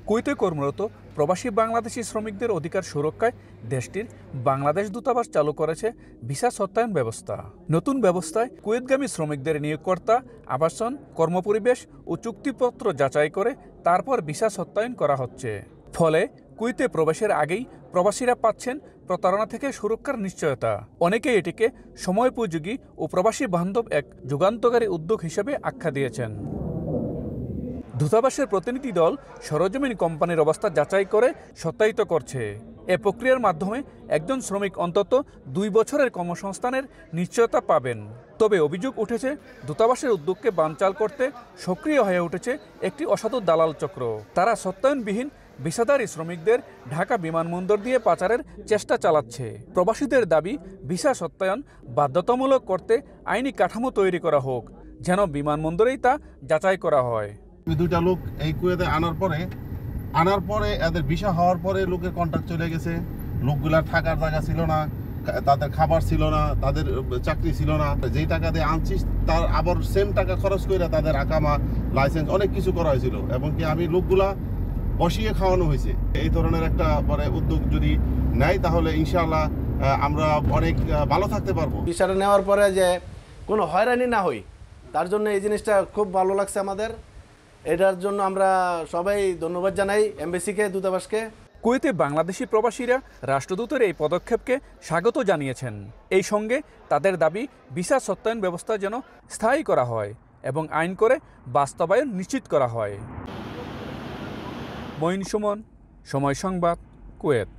কুয়েতে কর্মরত প্রবাসী বাংলাদেশি শ্রমিকদের অধিকার সুরক্ষায় দেশটির বাংলাদেশ দূতাবাস চালু করেছে ভিসা সত্যায়ন ব্যবস্থা। নতুন ব্যবস্থায় কুয়েতগামী শ্রমিকদের নিয়োগকর্তা আবাসন, কর্মপরিবেশ ও চুক্তিপত্র যাচাই করে তারপর ভিসা সত্যায়ন করা হচ্ছে। ফলে কুয়েতে প্রবেশের আগেই প্রবাসীরা পাচ্ছেন প্রতারণা থেকে সুরক্ষার নিশ্চয়তা। অনেকে এটিকে সময়োপযোগী ও প্রবাসী বান্ধব এক যুগান্তকারী উদ্যোগ হিসেবে আখ্যা দিয়েছেন। দূতাবাসের প্রতিনিধি দল সরেজমিন কোম্পানির অবস্থা যাচাই করে সত্যায়িত করছে। এ প্রক্রিয়ার মাধ্যমে একজন শ্রমিক অন্তত 2 বছরের কর্মসংস্থানের নিশ্চয়তা পাবেন। তবে অভিযোগ উঠেছে, দূতাবাসের উদ্যোগকে বানচাল করতে সক্রিয় হয়ে উঠেছে একটি অসাধু দালাল চক্র। তারা সত্যায়নবিহীন ভিসাধারী শ্রমিকদের ঢাকা বিমানবন্দর দিয়ে পাচারের চেষ্টা চালাচ্ছে। প্রবাসীদের দাবি, ভিসা সত্যায়ন বাধ্যতামূলক করতে আইনি কাঠামো তৈরি করা হোক, যেন বিমানবন্দরেই তা যাচাই করা হয়। দুইটা লোক এই কুয়েতে আনার পরে এদের ভিসা হওয়ার পরে লোকের কন্ট্যাক্ট চলে গেছে। লোকগুলার থাকার জায়গা ছিল না, তাদের খাবার ছিল না, তাদের চাকরি ছিল না। যেই টাকা দিয়ে আনছিস তার আবার সেম টাকা খরচ করে তাদের আকামা, লাইসেন্স অনেক কিছু করা হয়েছিল, এবং কি আমি লোকগুলা বসিয়ে খাওয়ানো হয়েছে। এই ধরনের একটা পরে উদ্যোগ যদি নেয় তাহলে ইনশাআল্লাহ আমরা অনেক ভালো থাকতে পারবো। ভিসাটা নেওয়ার পরে যে কোনো হয়রানি না হই, তার জন্য এই জিনিসটা খুব ভালো লাগছে আমাদের। এটার জন্য আমরা সবাই ধন্যবাদ জানাই এমবেসিকে, দূতাবাসকে। কুয়েতে বাংলাদেশি প্রবাসীরা রাষ্ট্রদূতের এই পদক্ষেপকে স্বাগত জানিয়েছেন। এই সঙ্গে তাদের দাবি, ভিসা সত্যায়ন ব্যবস্থা যেন স্থায়ী করা হয় এবং আইন করে বাস্তবায়ন নিশ্চিত করা হয়। মঈন সুমন, সময় সংবাদ, কুয়েত।